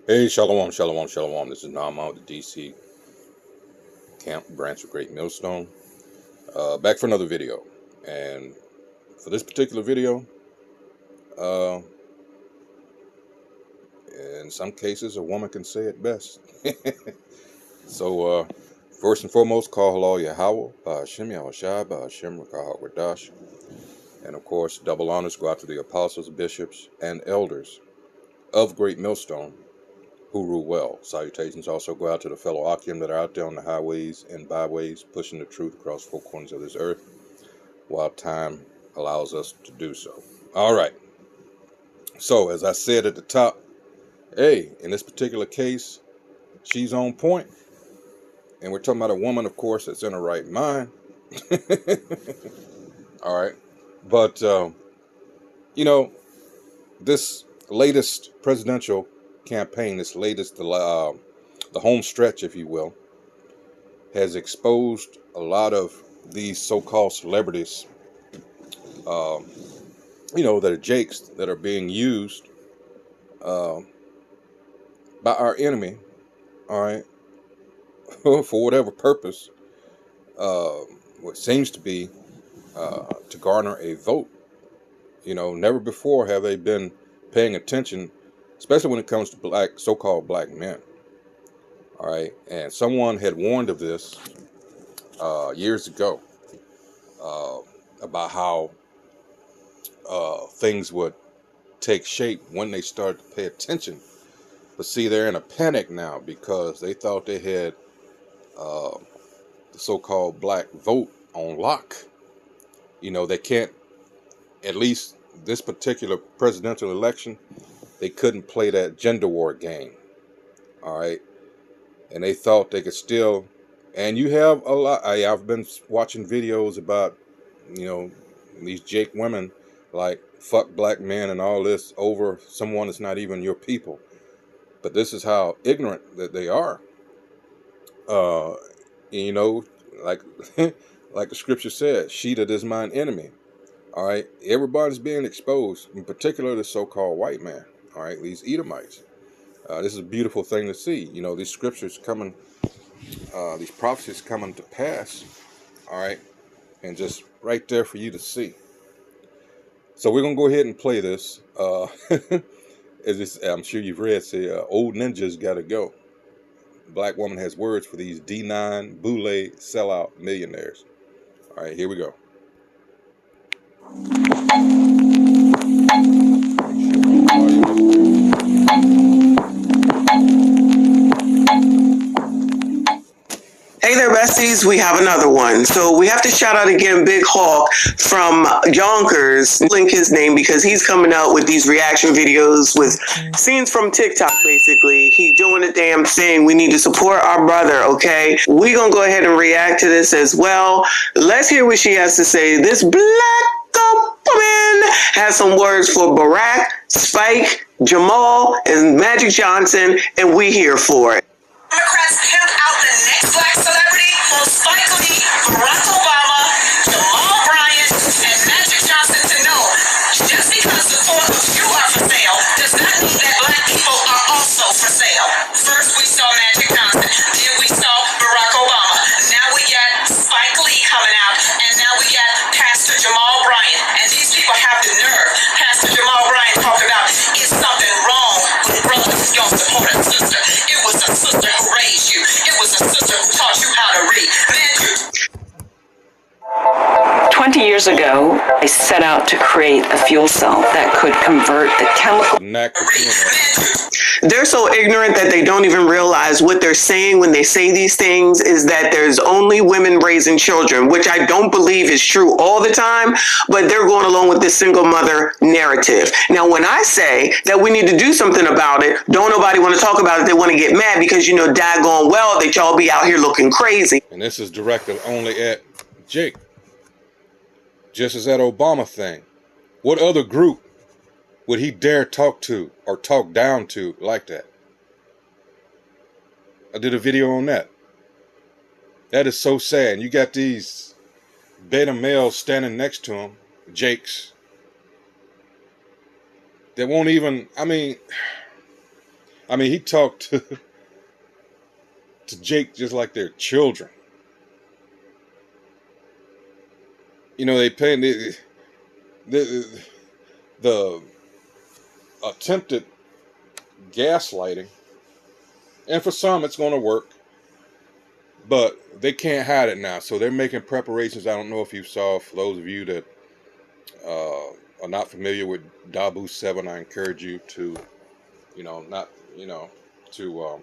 Hey, shalom, shalom, shalom. This is Naaman with the DC Camp Branch of Great Millstone. Back for another video. And for this particular video, uh, in some cases, a woman can say it best. So, first and foremost, call halal Yahweh, Ba'ashem Yahushua, Ba'ashem Rakah Radash. And of course, double honors go out to the apostles, bishops, and elders of Great Millstone who rule well. Salutations also go out to the fellow Akim that are out there on the highways and byways, pushing the truth across four corners of this earth, while time allows us to do so. All right. So, as I said at the top, hey, in this particular case, she's on point. And we're talking about a woman, of course, that's in her right mind. All right. But, this latest presidential campaign, this latest, the home stretch, if you will, has exposed a lot of these so-called celebrities, that are jakes that are being used by our enemy, all right, for whatever purpose, what seems to be to garner a vote. Never before have they been paying attention, especially when it comes to so-called black men, all right. And someone had warned of this years ago about how things would take shape when they started to pay attention. But see, they're in a panic now because they thought they had the so-called black vote on lock. They can't, at least this particular presidential election, they couldn't play that gender war game. All right. And they thought they could still, and you have a lot. I've been watching videos about, these Jake women like fuck black men and all this over someone that's not even your people. But this is how ignorant that they are. Uh, like like the scripture says, she that is mine enemy. All right, everybody's being exposed, in particular the so-called white man. All right, these Edomites. This is a beautiful thing to see. These scriptures coming, these prophecies coming to pass. All right, and just right there for you to see. So we're gonna go ahead and play this. As this, I'm sure you've read, say, old ninjas gotta go. Black woman has words for these D9 boule sellout millionaires. All right, here we go. Hey there, besties. We have another one. So we have to shout out again Big Hawk from Yonkers. Link his name because he's coming out with these reaction videos with scenes from TikTok, basically. He doing the damn thing. We need to support our brother, okay? We gonna go ahead and react to this as well. Let's hear what she has to say. This black woman has some words for Barack, Spike, Jamal, and Magic Johnson, and we here for it. Democrats pimp out the next black celebrity, Spike Lee, Barack Obama, Jamal Bryant, and Magic Johnson to know. Just because the four of you are for sale does not mean that black people are also for sale. First we saw Magic Johnson, then we saw Barack Obama. Now we got Spike Lee coming out, and now we got Pastor Jamal Bryant. And these people have the nerve. Pastor Jamal Bryant talked about, is something wrong with brothers? Y'all support a sister. It was a sister who raised you. It was a sister who taught you how to read. Man, 20 years ago, I set out to create a fuel cell that could convert the chemical. They're so ignorant that they don't even realize what they're saying when they say these things is that there's only women raising children, which I don't believe is true all the time, but they're going along with this single mother narrative. Now, when I say that we need to do something about it, don't nobody want to talk about it. They want to get mad because, daggone well that y'all be out here looking crazy. And this is directed only at Jake. Just as that Obama thing. What other group would he dare talk to or talk down to like that? I did a video on that. That is so sad. You got these beta males standing next to him, Jakes, that won't even, I mean, he talked to Jake just like they're children. You know, they pay the attempted gaslighting, and for some it's going to work, but they can't hide it now. So they're making preparations. I don't know if you saw, for those of you that are not familiar with Dabu 7, I encourage you to, not, to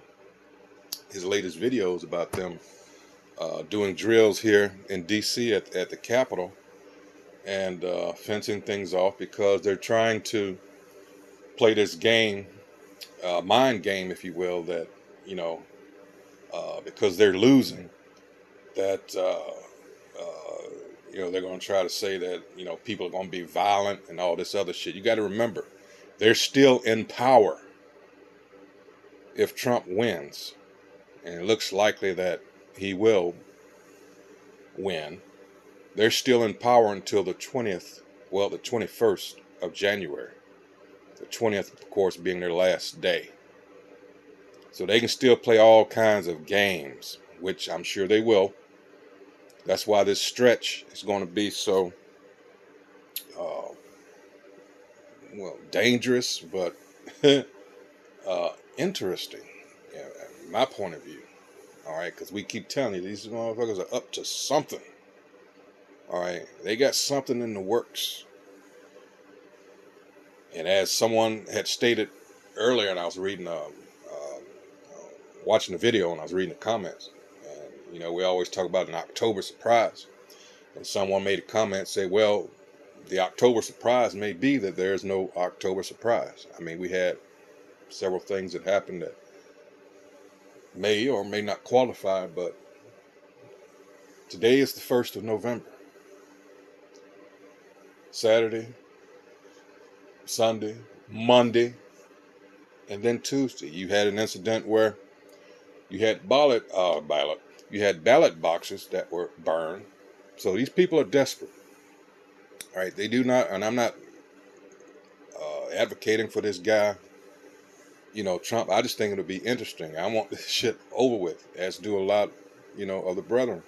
his latest videos about them doing drills here in DC at the Capitol, and fencing things off because they're trying to play this game, mind game, if you will, that, because they're losing, that, they're going to try to say that, people are going to be violent and all this other shit. You got to remember, they're still in power if Trump wins. And it looks likely that he will win. They're still in power until the 21st of January. The 20th, of course, being their last day. So they can still play all kinds of games, which I'm sure they will. That's why this stretch is going to be so, dangerous, but interesting, in my point of view. All right, because we keep telling you, these motherfuckers are up to something. All right, they got something in the works. And as someone had stated earlier, and I was reading, watching the video, and I was reading the comments, and we always talk about an October surprise. And someone made a comment, say, well, the October surprise may be that there's no October surprise. I mean, we had several things that happened that may or may not qualify, but today is the 1st of November. Saturday, Sunday, Monday, and then Tuesday. You had an incident where you had ballot boxes that were burned. So these people are desperate. All right, they do not, and I'm not advocating for this guy, Trump. I just think it'll be interesting. I want this shit over with, as do a lot, of the brethren.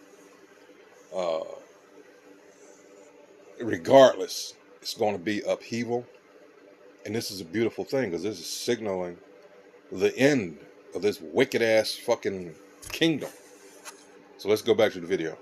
Regardless, it's going to be upheaval. And this is a beautiful thing, because this is signaling the end of this wicked ass fucking kingdom. So let's go back to the video.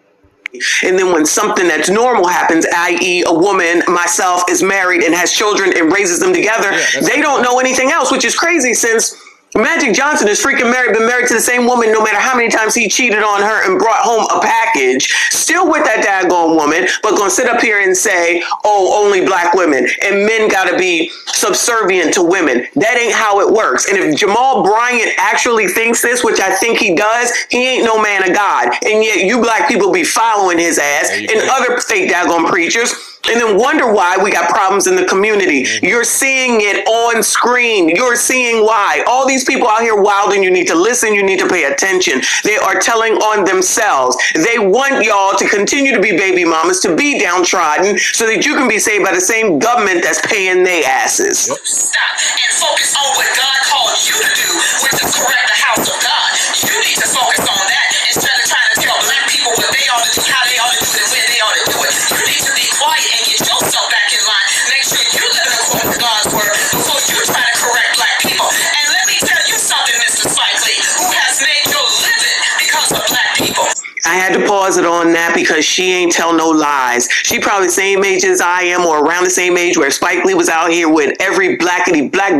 And then when something that's normal happens, i.e. a woman, myself, is married and has children and raises them together, they don't know anything else, which is crazy since Magic Johnson is freaking been married to the same woman no matter how many times he cheated on her and brought home a package, still with that daggone woman, but gonna sit up here and say, oh, only black women, and men gotta be subservient to women. That ain't how it works. And if Jamal Bryant actually thinks this, which I think he does, he ain't no man of God. And yet you black people be following his ass and other fake daggone preachers, and then wonder why we got problems in the community. You're seeing it on screen. You're seeing why. All these people out here wilding, you need to listen, you need to pay attention. They are telling on themselves. They want y'all to continue to be baby mamas, to be downtrodden, so that you can be saved by the same government that's paying their asses. Stop and focus on what God called you to do, which is correct the house of God. You need to focus on that instead of trying to tell black people what they ought to do, how they ought to do it, and when they ought to do it. You need to be quiet and get yourself back in line. Make sure you live according to God's word before you try to correct black people. And let me tell you something, Mr. Spike Lee, who has made your living because of black people. I had to pause it on that because she ain't tell no lies. She probably the same age as I am, or around the same age where Spike Lee was out here with every blackity black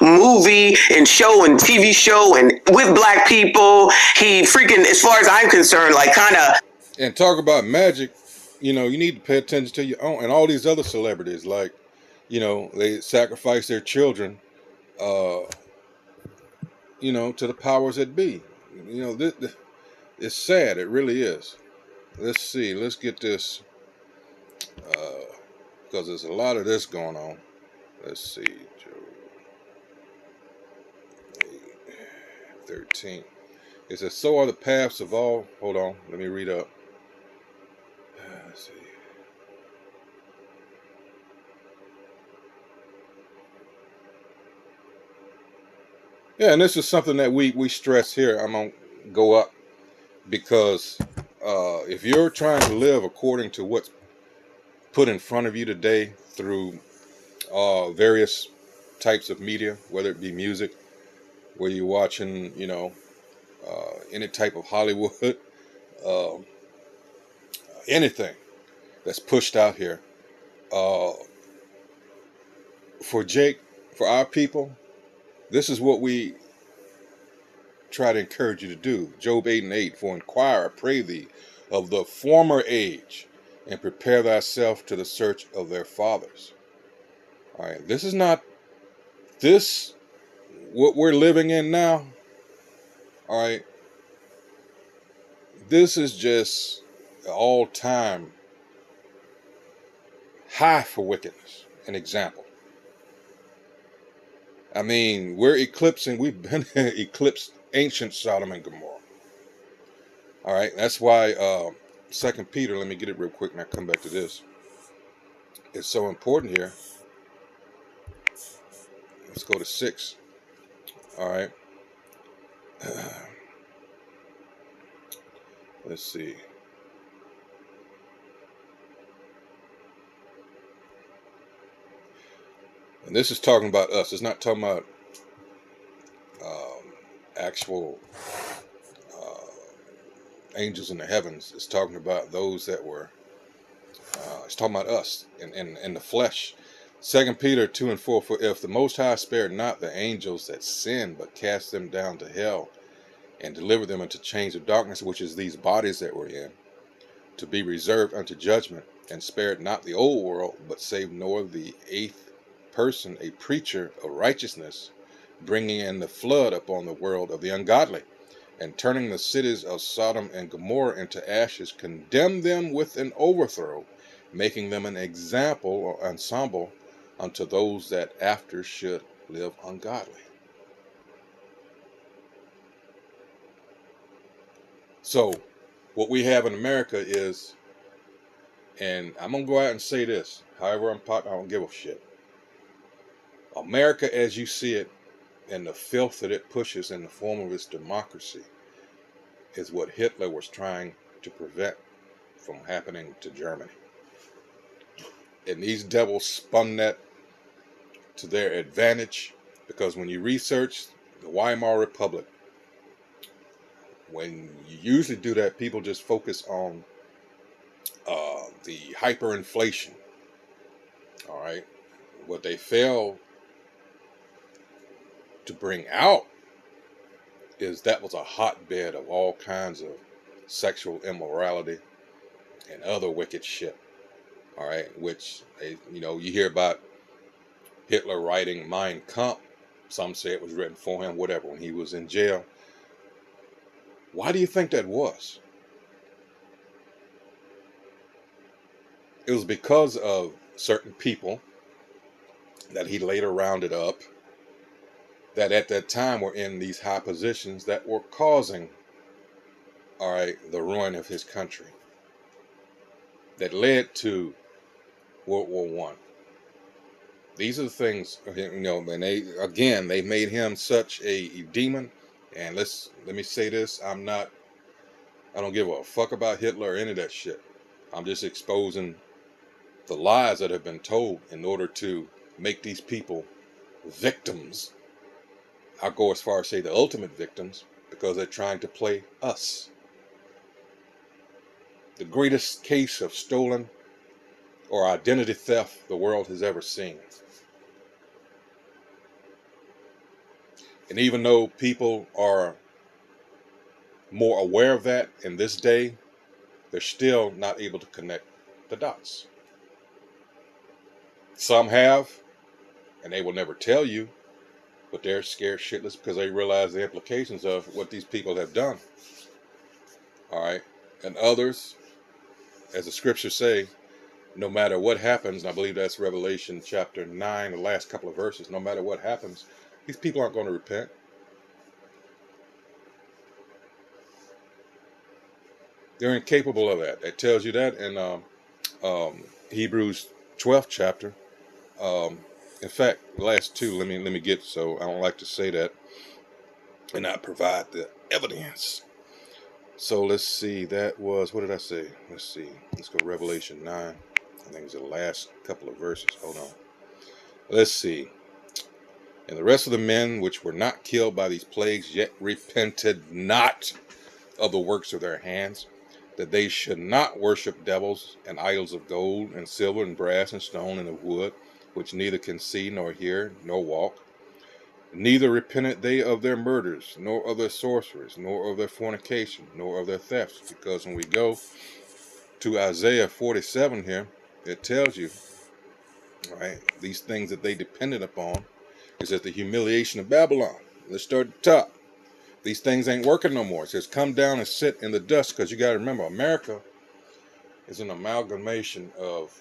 movie and show and TV show and with black people. He freaking, as far as I'm concerned, like kind of. And talk about magic, you need to pay attention to your own, and all these other celebrities, like, they sacrifice their children, to the powers that be. It's sad. It really is. Let's see. Let's get this, because there's a lot of this going on. Let's see. 13. It says, so are the paths of all. Hold on. Let me read up. Let's see. Yeah, and this is something that we stress here. I'm gonna go up because if you're trying to live according to what's put in front of you today through various types of media, whether it be music, where you're watching, any type of Hollywood, uh, anything that's pushed out here. Uh, for Jake, for our people, this is what we try to encourage you to do. Job 8:8, for inquire, I pray thee, of the former age, and prepare thyself to the search of their fathers. All right, this is not this what we're living in now. All right, this is just an all-time high for wickedness. An example. I mean, we've been eclipsed ancient Sodom and Gomorrah. All right, that's why 2 Peter, let me get it real quick and I come back to this. It's so important here. Let's go to 6. All right. Let's see. And this is talking about us. It's not talking about actual angels in the heavens. It's talking about those that were, it's talking about us in the flesh. 2 Peter 2:4, for if the Most High spared not the angels that sinned, but cast them down to hell, and delivered them into chains of darkness, which is these bodies that we're in, to be reserved unto judgment, and spared not the old world, but saved Noah the 8th person, a preacher of righteousness, bringing in the flood upon the world of the ungodly, and turning the cities of Sodom and Gomorrah into ashes, condemned them with an overthrow, making them an example or ensemble unto those that after should live ungodly. So what we have in America is, and I'm going to go out and say this, however I'm popular, I don't give a shit. America as you see it, and the filth that it pushes in the form of its democracy, is what Hitler was trying to prevent from happening to Germany. And these devils spun that to their advantage, because when you research the Weimar Republic, when you usually do that, people just focus on the hyperinflation. All right, what they fail to bring out is that was a hotbed of all kinds of sexual immorality and other wicked shit. All right, which you hear about Hitler writing Mein Kampf. Some say it was written for him, whatever, when he was in jail. Why do you think that was? It was because of certain people that he later rounded up that at that time were in these high positions that were causing, all right, the ruin of his country. That led to World War One. These are the things, and they made him such a demon. And let me say this, I don't give a fuck about Hitler or any of that shit. I'm just exposing the lies that have been told in order to make these people victims. I'll go as far as say the ultimate victims, because they're trying to play us. The greatest case of stolen or identity theft the world has ever seen. And even though people are more aware of that in this day, they're still not able to connect the dots. Some have, and they will never tell you, but they're scared shitless because they realize the implications of what these people have done. All right. And others, as the scriptures say, no matter what happens, and I believe that's Revelation chapter 9, the last couple of verses, no matter what happens, these people aren't going to repent. They're incapable of that. It tells you that in Hebrews 12th chapter. In fact, the last two, let me get, so I don't like to say that. and not provide the evidence. So let's see, that was, what did I say? Let's see, let's go Revelation 9. I think it's the last couple of verses. Hold on. Let's see. And the rest of the men which were not killed by these plagues yet repented not of the works of their hands, that they should not worship devils and idols of gold and silver and brass and stone and of wood, which neither can see nor hear nor walk. Neither repented they of their murders, nor of their sorceries, nor of their fornication, nor of their thefts. Because when we go to Isaiah 47 here, it tells you, right, these things that they depended upon is at the humiliation of Babylon. Let's start at the top. These things ain't working no more. It says, come down and sit in the dust, because you got to remember, America is an amalgamation of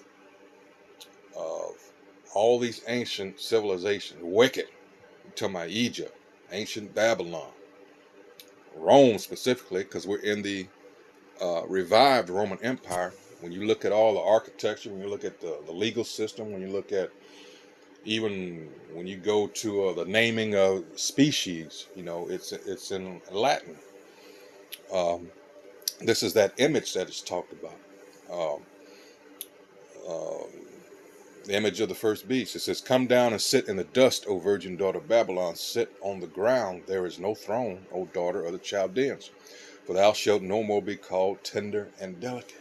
all these ancient civilizations, wicked. You're talking about Egypt, ancient Babylon, Rome specifically, because we're in the revived Roman Empire. When you look at all the architecture, when you look at the legal system, when you look at even when you go to the naming of species, you know, it's in Latin. This is that image that is talked about. The image of the first beast. It says, come down and sit in the dust, O virgin daughter of Babylon. Sit on the ground. There is no throne, O daughter of the Chaldeans. For thou shalt no more be called tender and delicate.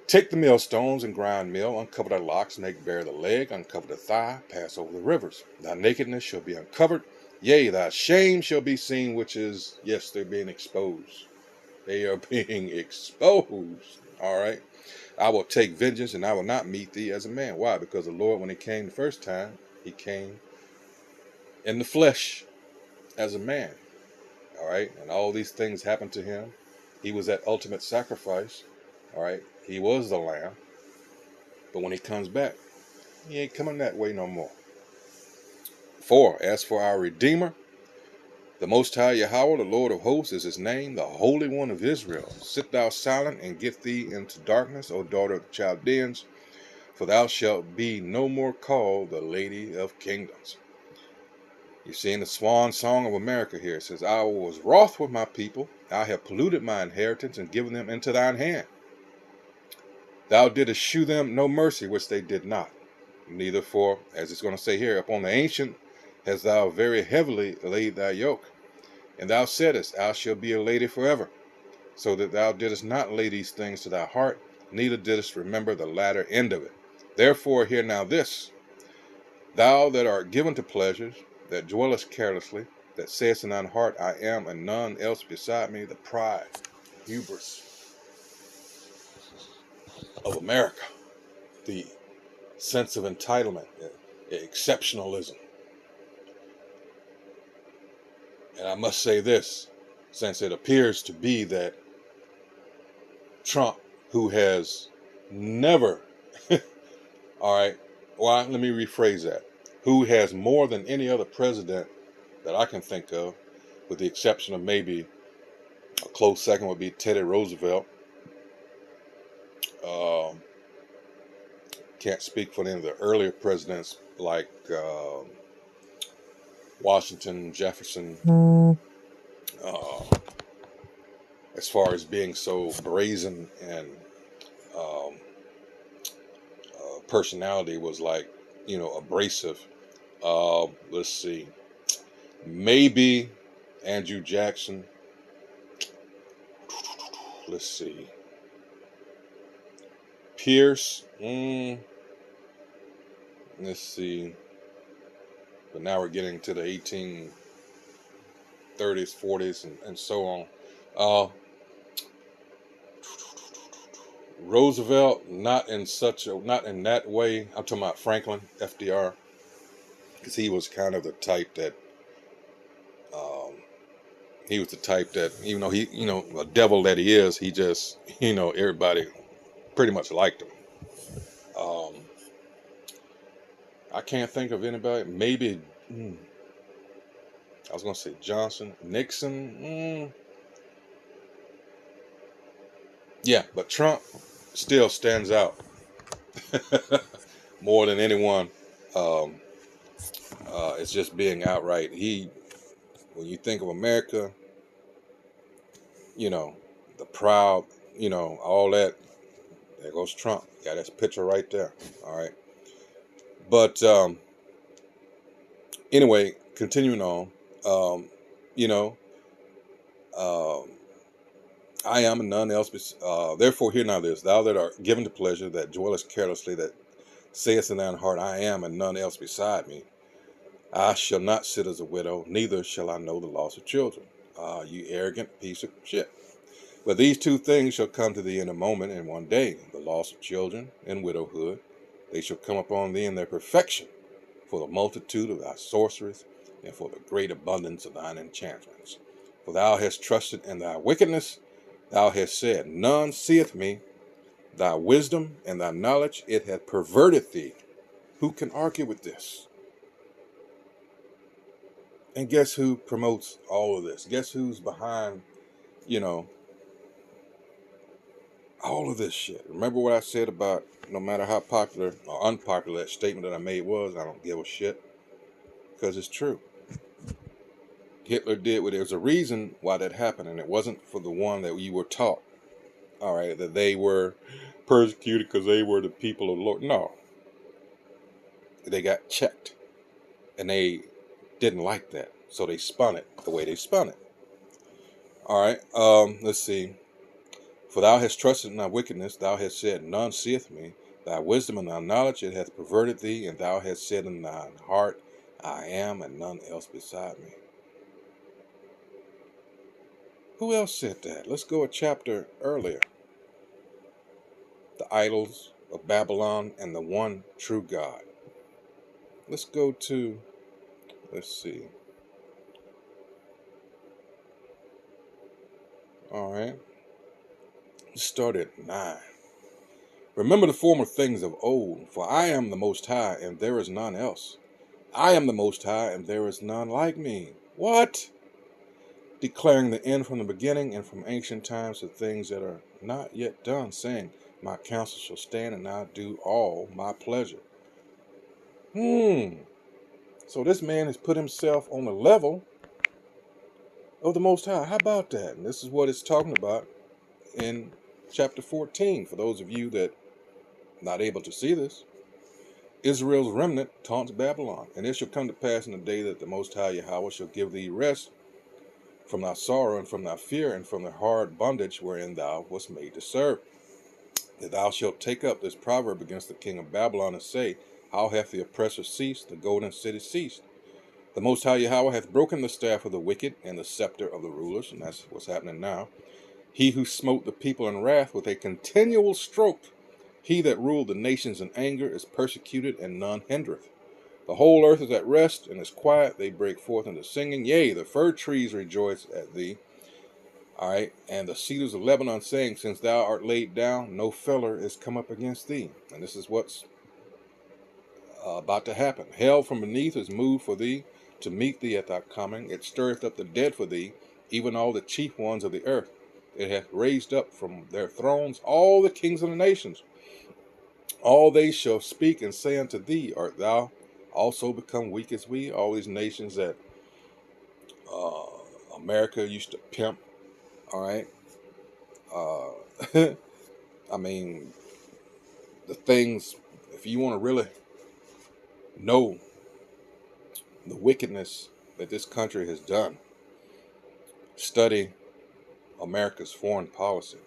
Take the millstones and grind meal, uncover thy locks, make bare the leg, uncover the thigh, pass over the rivers. Thy nakedness shall be uncovered, yea, thy shame shall be seen, which is, yes, they're being exposed. They are being exposed, all right? I will take vengeance, and I will not meet thee as a man. Why? Because the Lord, when he came the first time, he came in the flesh as a man, all right? And all these things happened to him. He was that ultimate sacrifice, all right? He was the lamb. But when he comes back, he ain't coming that way no more. 4, as for our Redeemer, the Most High Yahweh, the Lord of hosts is his name, the Holy One of Israel. Sit thou silent and get thee into darkness, O daughter of the Chaldeans, for thou shalt be no more called the Lady of Kingdoms. You see in the swan song of America here, it says, I was wroth with my people, I have polluted my inheritance and given them into thine hand. Thou didst shew them no mercy, which they did not. Neither for, as it's going to say here, upon the ancient hast thou very heavily laid thy yoke. And thou saidest, thou shalt be a lady forever, so that thou didst not lay these things to thy heart, neither didst remember the latter end of it. Therefore hear now this, thou that art given to pleasures, that dwellest carelessly, that sayest in thine heart, I am, and none else beside me, the pride, hubris of America, the sense of entitlement, exceptionalism. And I must say this, since it appears to be that Trump, who has never, all right, well, let me rephrase that, who has more than any other president that I can think of, with the exception of maybe a close second would be Teddy Roosevelt. Can't speak for any of the earlier presidents like Washington, Jefferson, as far as being so brazen and personality was like, you know, abrasive. Let's see, maybe Andrew Jackson. Let's see, Pierce. Let's see. But now we're getting to the 1830s, 40s, and so on. Roosevelt, not in that way. I'm talking about Franklin, FDR, because he was kind of the type that, even though he, you know, a devil that he is, he just, you know, everybody pretty much liked him. I can't think of anybody. Maybe, I was going to say Johnson, Nixon. Yeah, but Trump still stands out more than anyone. It's just being outright. He when you think of America, the proud, all that. There goes Trump. Got his picture right there. All right. But anyway, continuing on, you know, um, I am and none else. Therefore, hear now this: Thou that art given to pleasure, that dwellest carelessly, that sayest in thine heart, I am and none else beside me. I shall not sit as a widow, neither shall I know the loss of children. You arrogant piece of shit. But these two things shall come to thee in a moment, in one day: the loss of children and widowhood. They shall come upon thee in their perfection, for the multitude of thy sorceries, and for the great abundance of thine enchantments. For thou hast trusted in thy wickedness, thou hast said, None seeth me. Thy wisdom and thy knowledge, it hath perverted thee. Who can argue with this? And guess who promotes all of this? Guess who's behind, all of this shit? Remember what I said about no matter how popular or unpopular that statement that I made was, I don't give a shit, because it's true. Hitler did what, there's a reason why that happened, and it wasn't for the one that you were taught, all right, that they were persecuted because they were the people of the Lord. No. They got checked, and they didn't like that, so they spun it the way they spun it. All right, let's see. For thou hast trusted in thy wickedness, thou hast said, None seeth me. Thy wisdom and thy knowledge, it hath perverted thee, and thou hast said in thine heart, I am, and none else beside me. Who else said that? Let's go a chapter earlier. The idols of Babylon and the one true God. Let's go to, let's see. All right. Let's start at 9. Remember the former things of old, for I am the Most High, and there is none else. I am the Most High, and there is none like me. What? Declaring the end from the beginning, and from ancient times the things that are not yet done, saying, My counsel shall stand, and I do all my pleasure. So this man has put himself on the level of the Most High. How about that? And this is what it's talking about in chapter 14. For those of you that are not able to see this, Israel's remnant taunts Babylon. And it shall come to pass in the day that the Most High Yahweh shall give thee rest from thy sorrow and from thy fear and from the hard bondage wherein thou wast made to serve. That thou shalt take up this proverb against the king of Babylon and say, How hath the oppressor ceased, the golden city ceased? The Most High Yahweh hath broken the staff of the wicked and the scepter of the rulers, and that's what's happening now. He who smote the people in wrath with a continual stroke, he that ruled the nations in anger is persecuted, and none hindereth. The whole earth is at rest and is quiet. They break forth into singing. Yea, the fir trees rejoice at thee. All right, and the cedars of Lebanon saying, Since thou art laid down, no feller is come up against thee. And this is what's about to happen. Hell from beneath is moved for thee to meet thee at thy coming. It stirreth up the dead for thee, even all the chief ones of the earth. It hath raised up from their thrones all the kings of the nations. All they shall speak and say unto thee, Art thou also become weak as we? All these nations that America used to pimp, all right? I mean, the things, if you want to really know the wickedness that this country has done, study America's foreign policy,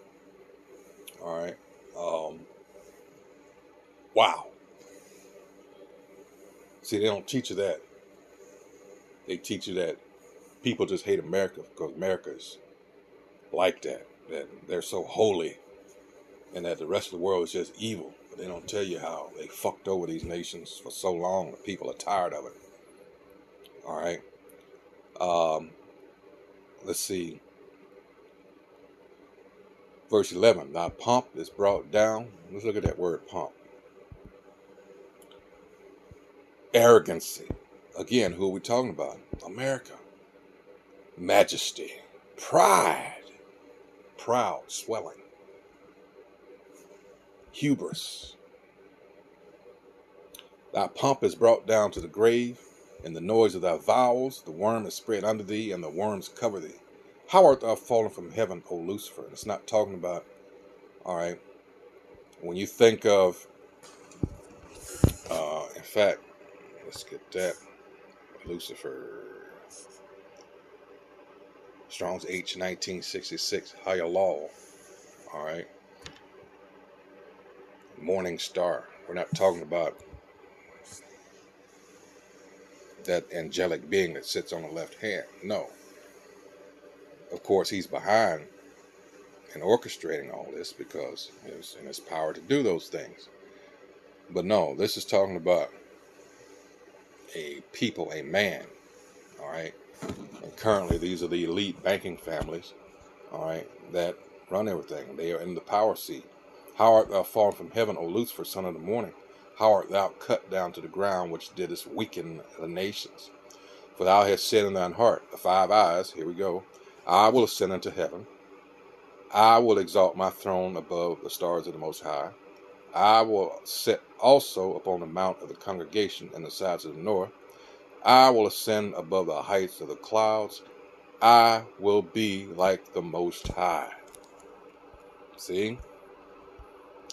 all right? Wow. See, they don't teach you that. They teach you that people just hate America because America's like that they're so holy, and that the rest of the world is just evil. But they don't tell you how they fucked over these nations for so long. The people are tired of it. All right. Let's see. Verse 11. Thy pomp is brought down. Let's look at that word pomp. Arrogancy. Again, who are we talking about? America. Majesty. Pride. Proud. Swelling. Hubris. Thy pomp is brought down to the grave, In the noise of thy vowels, the worm is spread under thee, and the worms cover thee. How art thou fallen from heaven, O Lucifer? And it's not talking about, all right, when you think of, in fact, let's get that, Lucifer, Strong's H 1966, Hayalal, all right, Morning Star. We're not talking about that angelic being that sits on the left hand. No. Of course, he's behind and orchestrating all this because it's in his power to do those things. But no, this is talking about a people, a man, all right? And currently, these are the elite banking families, all right, that run everything. They are in the power seat. How art thou fallen from heaven, O Lucifer, son of the morning? How art thou cut down to the ground, which didst weaken the nations? For thou hast said in thine heart, the 5 eyes, here we go, I will ascend into heaven. I will exalt my throne above the stars of the Most High. I will sit also upon the mount of the congregation in the sides of the north. I will ascend above the heights of the clouds. I will be like the Most High. See?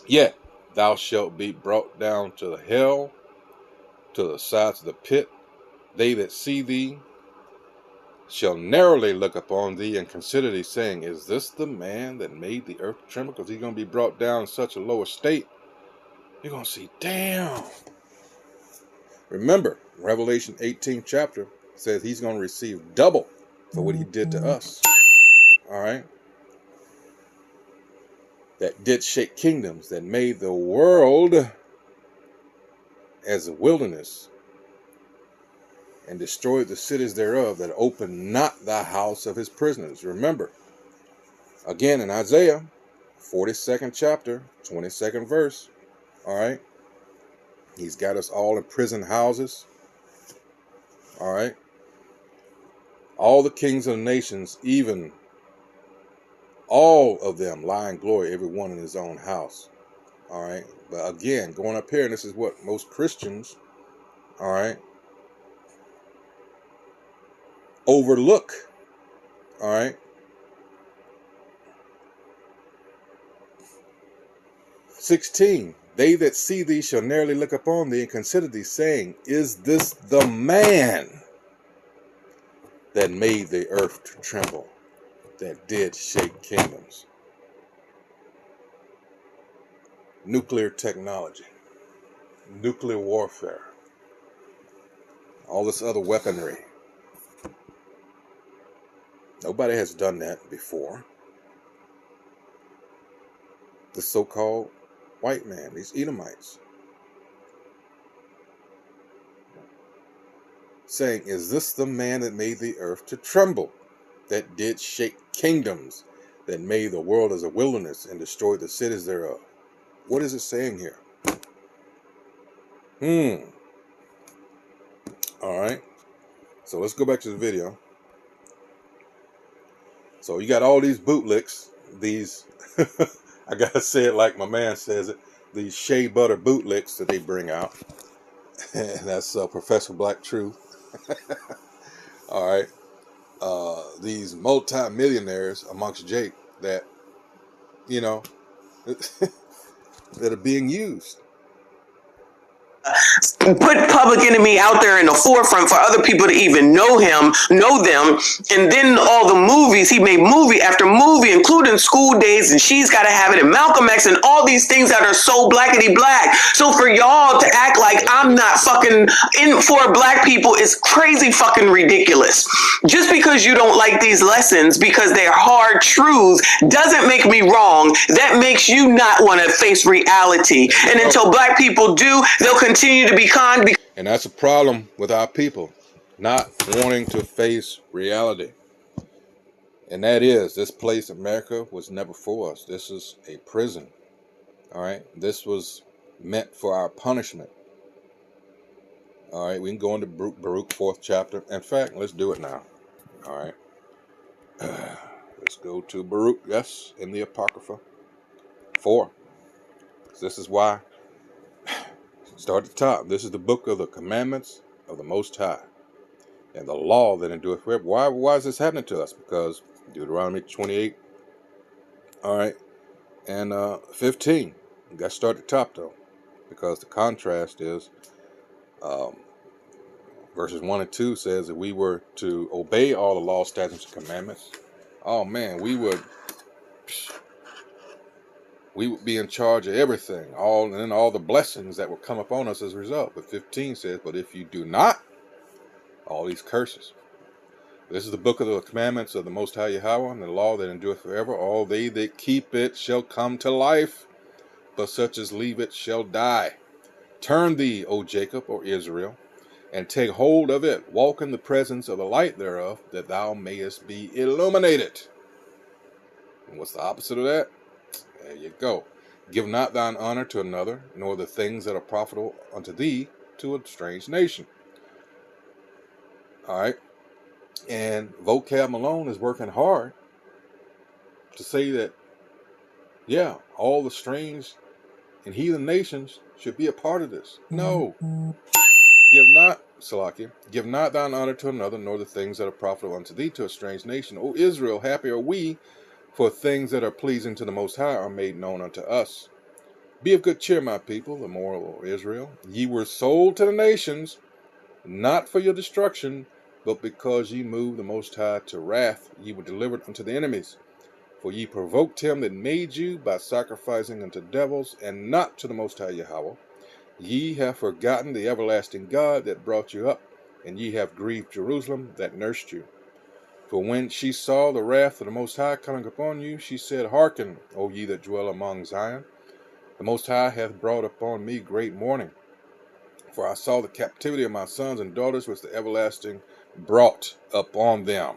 Yet thou shalt be brought down to the hell, to the sides of the pit. They that see thee shall narrowly look upon thee and consider thee, saying, is this the man that made the earth tremble? Because he's going to be brought down in such a low estate. You're going to see, damn. Remember, Revelation 18 chapter says he's going to receive double for what he did to us. All right? That did shake kingdoms, that made the world as a wilderness, and destroyed the cities thereof, that opened not the house of his prisoners. Remember, again in Isaiah 42nd chapter, 22nd verse, all right, he's got us all in prison houses, all right, all the kings of the nations, even all of them lie in glory, every one in his own house, all right. But again, going up here, and this is what most Christians, all right, overlook, all right. 16, they that see thee shall narrowly look upon thee and consider thee, saying, is this the man that made the earth to tremble, that did shake kingdoms? Nuclear technology, nuclear warfare, all this other weaponry. Nobody has done that before. The so-called white man, these Edomites, saying, is this the man that made the earth to tremble, that did shake kingdoms, that made the world as a wilderness and destroyed the cities thereof? What is it saying here? All right. So let's go back to the video. So you got all these bootlicks, these, I gotta say it like my man says it, these shea butter bootlicks that they bring out. And that's Professor Black Truth. All right. These multi-millionaires amongst Jake that, you know, that are being used. Put Public Enemy out there in the forefront for other people to even know him, know them, and then all the movies, he made movie after movie, including School Days and She's Gotta Have It and Malcolm X and all these things that are so blackety black. So for y'all to act like I'm not fucking in for black people is crazy fucking ridiculous. Just because you don't like these lessons because they're hard truths doesn't make me wrong. That makes you not want to face reality. And until black people do, they'll continue to be conned. And that's a problem with our people, not wanting to face reality. And that is, this place, America, was never for us. This is a prison. All right. This was meant for our punishment. All right. We can go into Baruch 4th chapter. In fact, let's do it now. All right. Let's go to Baruch. Yes, in the Apocrypha 4. This is why. Start at the top. This is the book of the commandments of the Most High. and the law that endureth forever. Why is this happening to us? Because Deuteronomy 28, all right, and 15. You got to start at the top though, because the contrast is um, verses 1 and 2 says that we were to obey all the law, statutes, and commandments. Oh man, we would be in charge of everything, all the blessings that would come upon us as a result. But 15 says, but if you do not, all these curses. This is the book of the commandments of the Most High Yahweh, and the law that endureth forever. All they that keep it shall come to life, but such as leave it shall die. Turn thee, O Jacob, or Israel, and take hold of it. Walk in the presence of the light thereof, that thou mayest be illuminated. And what's the opposite of that? There you go. Give not thine honor to another, nor the things that are profitable unto thee to a strange nation. All right. And Vocab Malone is working hard to say that, yeah, all the strange and heathen nations should be a part of this. No. Give not thine honor to another, nor the things that are profitable unto thee to a strange nation. O Israel, happy are we, for things that are pleasing to the Most High are made known unto us. Be of good cheer, my people, the moral of Israel. Ye were sold to the nations, not for your destruction, but because ye moved the Most High to wrath, ye were delivered unto the enemies. For ye provoked him that made you by sacrificing unto devils, and not to the Most High Yahweh. Ye have forgotten the everlasting God that brought you up, and ye have grieved Jerusalem that nursed you. For when she saw the wrath of the Most High coming upon you, she said, Hearken, O ye that dwell among Zion. The Most High hath brought upon me great mourning. For I saw the captivity of my sons and daughters, which the everlasting brought upon them.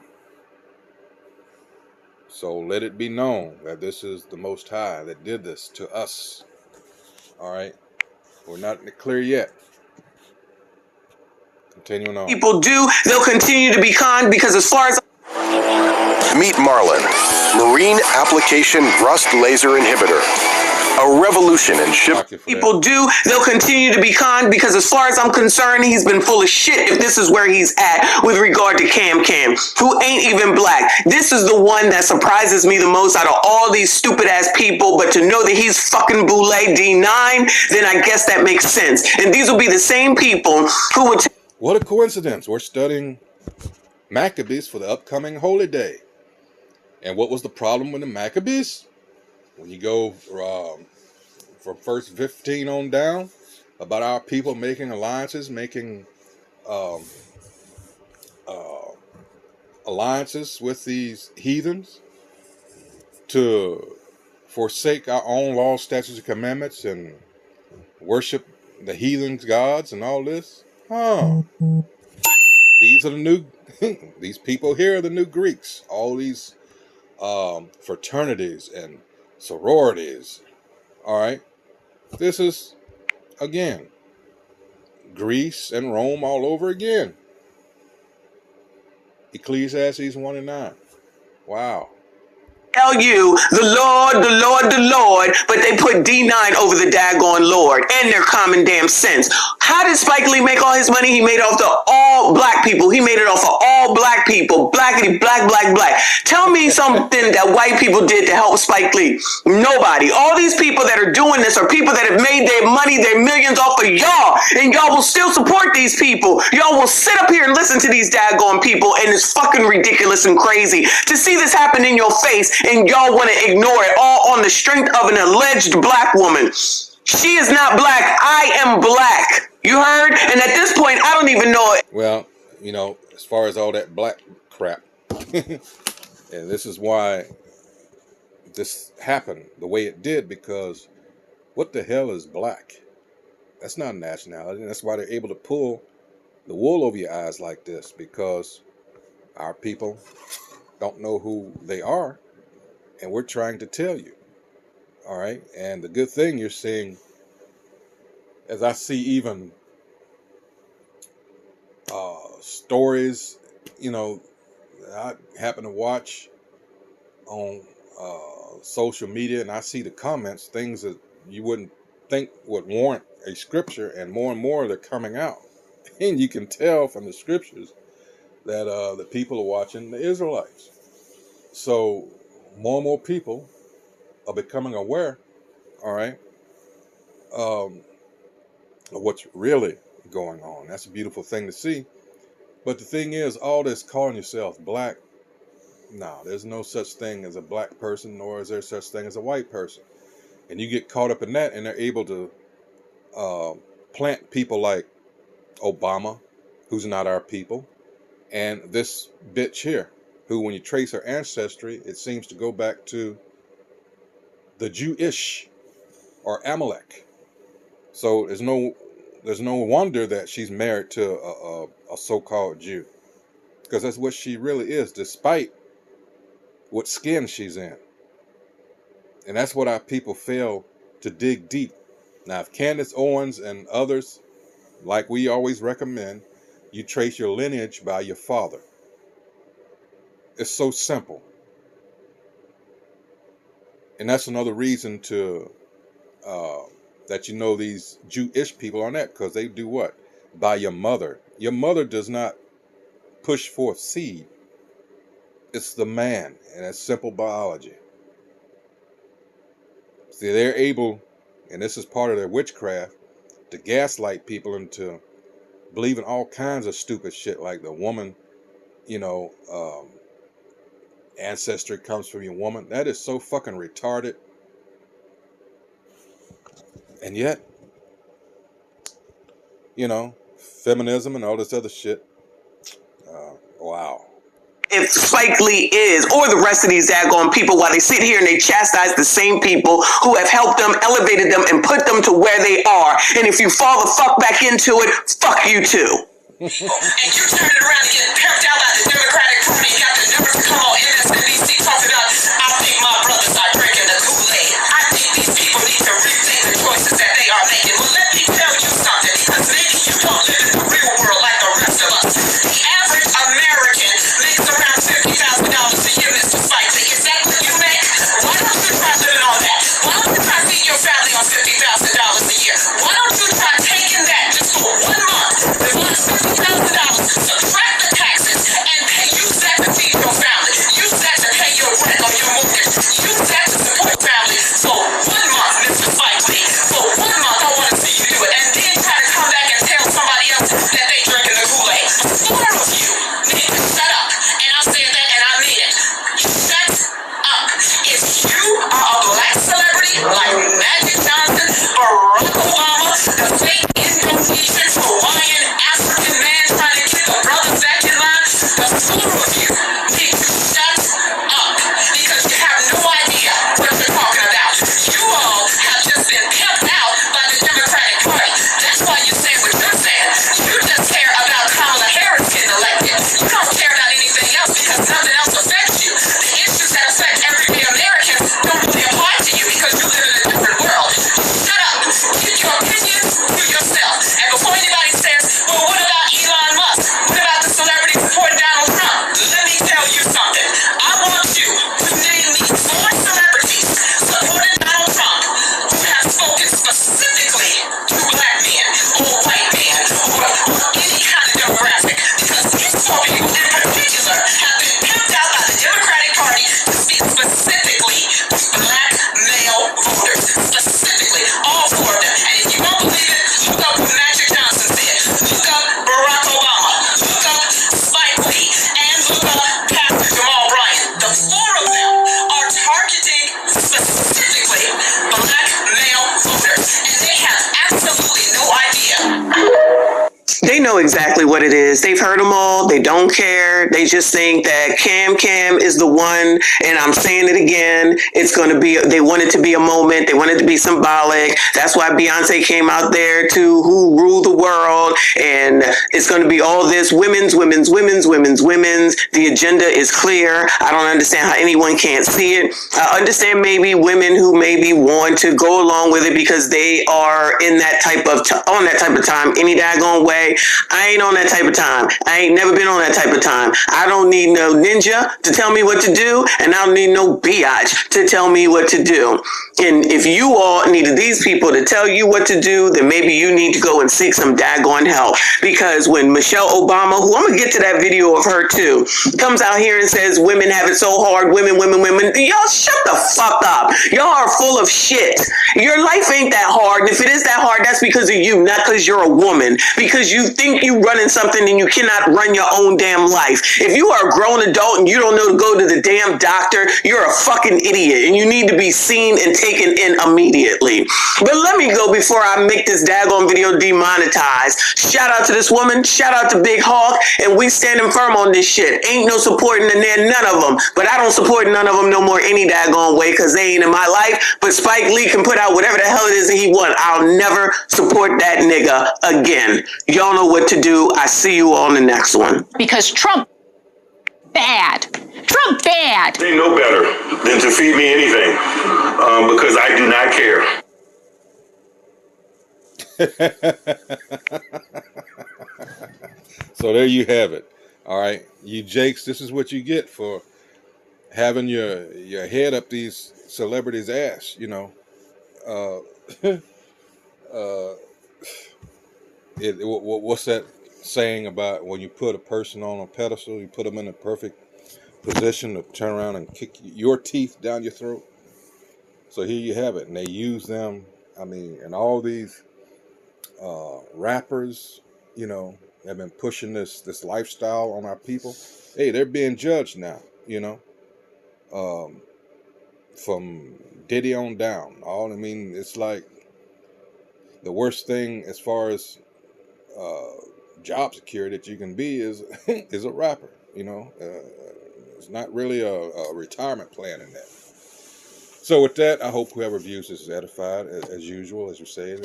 So let it be known that this is the Most High that did this to us. All right. We're not clear yet. Continuing on. People do, they'll continue to be conned because as far as Meet Marlin, Marine Application Rust Laser Inhibitor. A revolution in ship. people do, they'll continue to be conned because as far as I'm concerned, he's been full of shit if this is where he's at with regard to Cam, who ain't even black. This is the one that surprises me the most out of all these stupid ass people, but to know that he's fucking Boule D9, then I guess that makes sense. And these will be the same people who would... What a coincidence. We're studying Maccabees for the upcoming holy day. And what was the problem with the Maccabees? When you go from verse 15 on down, about our people making alliances, making alliances with these heathens to forsake our own laws, statutes, and commandments and worship the heathen's gods and all this. These are the new, these people here are the new Greeks. All these fraternities and sororities. All right. This is, again, Greece and Rome all over again. Ecclesiastes 1 and 9. Wow. Tell you the Lord, the Lord, the Lord, but they put D9 over the daggone Lord and their common damn sense. How did Spike Lee make all his money? He made it off the all black people. He made it off of all black people. Blackity, black, black, black. Tell me something that white people did to help Spike Lee. Nobody. All these people that are doing this are people that have made their money, their millions off of y'all, and y'all will still support these people. Y'all will sit up here and listen to these daggone people, and it's fucking ridiculous and crazy to see this happen in your face. And y'all want to ignore it all on the strength of an alleged black woman. She is not black. I am black. You heard? And at this point, I don't even know it. Well, you know, as far as all that black crap, and this is why this happened the way it did, because what the hell is black? That's not a nationality. And that's why they're able to pull the wool over your eyes like this, because our people don't know who they are. And we're trying to tell you. All right. And the good thing you're seeing, as I see even stories, you know, I happen to watch on social media, and I see the comments, things that you wouldn't think would warrant a scripture, and more they're coming out. And you can tell from the scriptures that the people are watching the Israelites. So more and more people are becoming aware, all right, of what's really going on. That's a beautiful thing to see. But the thing is, all this calling yourself black, no, there's no such thing as a black person, nor is there such thing as a white person. And you get caught up in that, and they're able to plant people like Obama, who's not our people, and this bitch here, who, when you trace her ancestry, it seems to go back to the Jewish or Amalek. So there's no wonder that she's married to a so-called Jew, because that's what she really is, despite what skin she's in. And that's what our people fail to dig deep. Now, if Candace Owens and others, like we always recommend, you trace your lineage by your father. It's so simple. And that's another reason to that you know these Jewish people are that, because they do what? By your mother. Your mother does not push forth seed. It's the man, and that's simple biology. See, they're able, and this is part of their witchcraft, to gaslight people into believing all kinds of stupid shit, like the woman, ancestry comes from your woman. That is so fucking retarded. And yet, feminism and all this other shit. Wow. If Spike Lee is, or the rest of these daggone people, while they sit here and they chastise the same people who have helped them, elevated them, and put them to where they are. And if you fall the fuck back into it, fuck you too. And you turn it around and get pimped out by the Democratic Party. You got the nerve to come on MSNBC talking about, I think my brothers are drinking the Kool-Aid. I think these people need to rethink the choices that they are making. Well, let me tell you something, because maybe you don't live in the real world like the rest of us. The average American makes around $50,000 a year, Mr. Spike Lee. Is that what you make? Why don't you try living on that? Why don't you try feeding your family on $50,000 a year? Why don't you try taking that just for 1 month? $50,000, subtract the taxes, and use that to feed your family. Use that to pay your rent or your mortgage. Use that to support family for 1 month, Mr. Spike Lee. For 1 month, I want to see you do it. And then try to come back and tell somebody else that they drinking the Kool-Aid. 4 of you need to shut up. And I said that and I mean it. Shut up. If you are a black celebrity like Magic Johnson, Barack Obama, the fake Indonesian, Hawaiian, African man trying to get the brothers back in line, the 4 of you need to shut up, because you have no idea what you're talking about. You all have just been pimped out by the Democratic Party. That's why you say what you're saying. You just care about Kamala Harris getting elected. You don't care about anything else because nothing else affects you. The issues that affect everyday Americans don't really apply to you because you live in a different world. Shut up. Keep your opinions to yourself. And before anybody says, well, what about Elon Musk? What about the celebrity supporting Donald Trump? Let me tell you something. I want you to name me 4 celebrities supporting Donald Trump who have spoken specifically to black men or white men or any kind of demographic, because these 4 people in particular have been pimped out by the Democratic Party to speak specifically to black male voters. Specifically, all 4 of them. And if you don't believe it, look up what Magic Johnson said. Look up Barack Obama. Look up Spike Lee. And look up Pastor Jamal Bryant. The 4 of them are targeting specifically black male voters. And they have absolutely no idea. They know exactly what it is. They've heard them all. They don't care. They just think that Cam is the one. And I'm saying it again. It's going to be, they want it to be a moment. They want it to be symbolic. That's why Beyonce came out there to who rule the world. And it's going to be all this women's. The agenda is clear. I don't understand how anyone can't see it. I understand maybe women who maybe want to go along with it because they are in that type of on that type of time any daggone way. I ain't on that type of time. I ain't never been on that type of time. I don't need no ninja to tell me what to do, and I don't need no biatch to tell me what to do. And if you all needed these people to tell you what to do, then maybe you need to go and seek some daggone help. Because when Michelle Obama, who I'm gonna get to that video of her too, comes out here and says women have it so hard, women, y'all shut the fuck up. Y'all are full of shit. Your life ain't that hard, and if it is that hard, that's because of you, not because you're a woman. Because you think you running something and you cannot run your own damn life. If you are a grown adult and you don't know to go to the damn doctor, you're a fucking idiot, and you need to be seen and taken in immediately. But let me go before I make this daggone video demonetized. Shout out to this woman, shout out to Big Hawk, and we standing firm on this shit. Ain't no supporting in there, none of them. But I don't support none of them no more any daggone way, because they ain't in my life. But Spike Lee can put out whatever the hell it is that he wants. I'll never support that nigga again. Y'all know what to do. I see you all on the next one. Because Trump bad. Trump bad. They know better than to feed me anything because I do not care. So there you have it. All right, you Jakes, this is what you get for having your head up these celebrities' ass. You know, what's that saying about when you put a person on a pedestal, you put them in a perfect position to turn around and kick your teeth down your throat? So here you have it, and they use them. I mean, and all these rappers, you know, have been pushing this lifestyle on our people. Hey, they're being judged now, you know, from Diddy on down. I mean, it's like the worst thing as far as job security that you can be is is a rapper. You know, it's not really a retirement plan in that. So with that, I hope whoever views this is edified, as usual, as you say.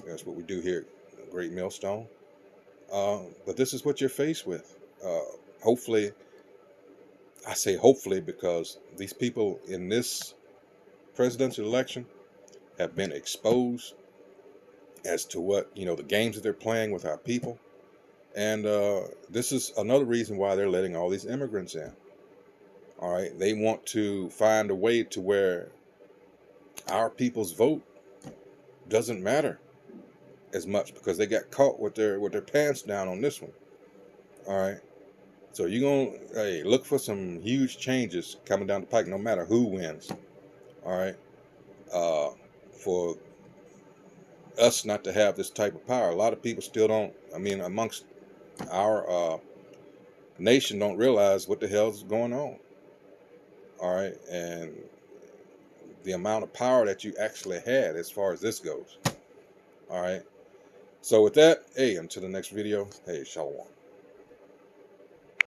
That's what we do here at Great Millstone. But this is what you're faced with. Hopefully, I say hopefully because these people in this presidential election have been exposed as to what, you know, the games that they're playing with our people. And this is another reason why they're letting all these immigrants in. All right, they want to find a way to where our people's vote doesn't matter as much because they got caught with their pants down on this one. All right, so you're gonna look for some huge changes coming down the pike, no matter who wins. All right, for us not to have this type of power. A lot of people still don't. I mean, amongst our nation, don't realize what the hell's going on. All right, and the amount of power that you actually had as far as this goes. All right, so with that, hey, until the next video, hey, shalom.